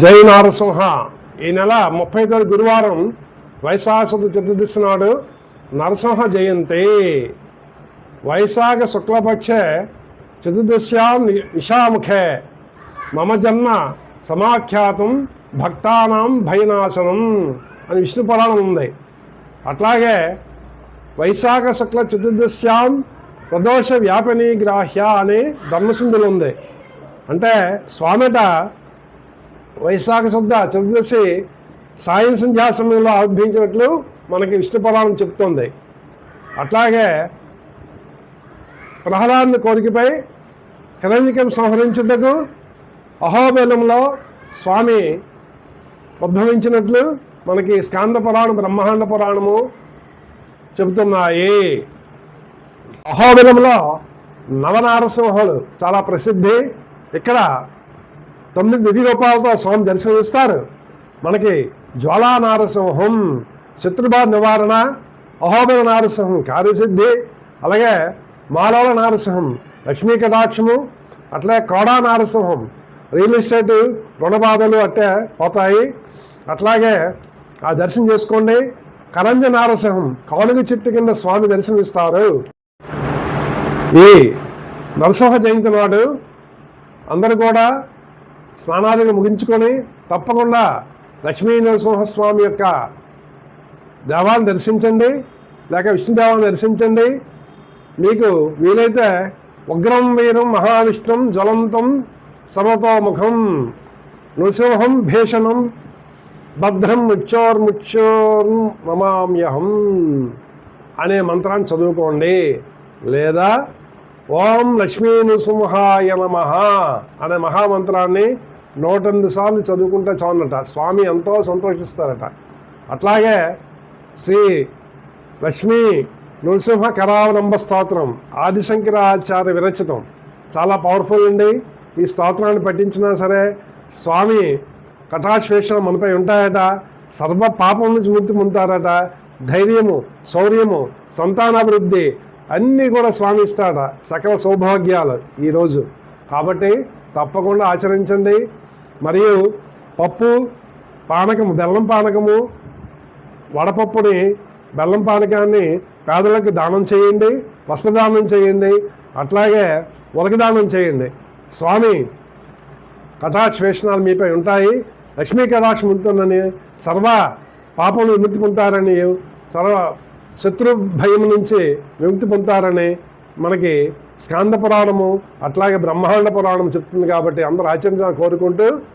జై నారసింహ. ఈ నెల 30 గురువారం వైశాఖ చతుర్దశి నాడు నరసింహ జయంతి. వైశాఖ శుక్లపక్షే చతుర్దశ్యాం నిశాముఖే మమ జన్మ సమాఖ్యాతం భక్తానాం భయనాశనం అని విష్ణు పురాణం ఉంది. అట్లాగే వైశాఖ శుక్ల చతుర్దశ్యాం ప్రదోష వ్యాపిని గ్రాహ్య అని ధర్మసింధులు ఉంది. అంటే స్వామిట వైశాఖ శుద్ధ చతుర్దశి సాయం సంధ్యా సమయంలో ఆవిర్భించినట్లు మనకి విష్ణు పురాణం చెప్తోంది. అట్లాగే ప్రహ్లాదుని కోరికపై హిరణ్యకం సంహరించుటకు అహోబిలంలో స్వామి ఉద్భవించినట్లు మనకి స్కాంద పురాణం బ్రహ్మాండ పురాణము చెబుతున్నాయి. అహోబిలంలో నవనారసింహులు చాలా ప్రసిద్ధి. ఇక్కడ 9 దివ్య రూపాలతో స్వామి దర్శనమిస్తారు. మనకి జ్వాలా నారసింహం శత్రుబాధ నివారణ, అహోబిల నారసింహం కార్యసిద్ధి, అలాగే మాలోల నారసింహం లక్ష్మీ కటాక్షము, అట్లే కోడా నారసింహం రియల్ ఎస్టేట్ రుణ బాధలు అట్టే పోతాయి. అట్లాగే ఆ దర్శనం చేసుకోండి. కరంజ నారసింహం కానుగ చెట్టు కింద స్వామి దర్శనమిస్తారు. ఈ నరసింహ జయంతి నాడు అందరూ కూడా స్నానాదులు ముగించుకొని తప్పకుండా లక్ష్మీ నరసింహస్వామి యొక్క దేవాలను దర్శించండి, లేక విష్ణుదేవాలను దర్శించండి. మీకు వీలైతే ఉగ్రం వీరం మహావిష్ణుం జ్వలంతం సర్వతోముఖం నృసింహం భీషణం భద్రం మమామ్యహం అనే మంత్రాన్ని చదువుకోండి. లేదా ఓం లక్ష్మీ నృసింహాయ నమః అనే మహామంత్రాన్ని 108 సార్లు చదువుకుంటే చాలట. స్వామి ఎంతో సంతోషిస్తారట. అట్లాగే శ్రీ లక్ష్మీ నృసింహ కరావలంబ స్తోత్రం ఆదిశంకరాచార్య విరచితం చాలా పవర్ఫుల్ అండి. ఈ స్తోత్రాన్ని పఠించినా సరే స్వామి కటాక్షేషణ మనపై ఉంటాయట. సర్వ పాపం నుంచి ముక్తి పొందుతారట. ధైర్యము, శౌర్యము, సంతానాభివృద్ధి అన్నీ కూడా స్వామి ఇస్తాడ. సకల సౌభాగ్యాలు ఈరోజు కాబట్టి తప్పకుండా ఆచరించండి. మరియు పప్పు పానకము, బెల్లం పానకము, వడపప్పుని బెల్లం పానకాన్ని పేదలకు దానం చేయండి, వస్త్రదానం చేయండి, అట్లాగే ఉలకదానం చేయండి. స్వామి కటాక్ష వేషణాలు మీపై ఉంటాయి. లక్ష్మీ కటాక్షం ఉంటుందని, సర్వ పాపం విముక్తి పొందుతారని, సర్వ శత్రు భయం నుంచి విముక్తి పొందుతారని మనకి స్కాంద పురాణము అట్లాగే బ్రహ్మాండ పురాణం చెప్తుంది. కాబట్టి అందరూ ఆచరించాలని కోరుకుంటూ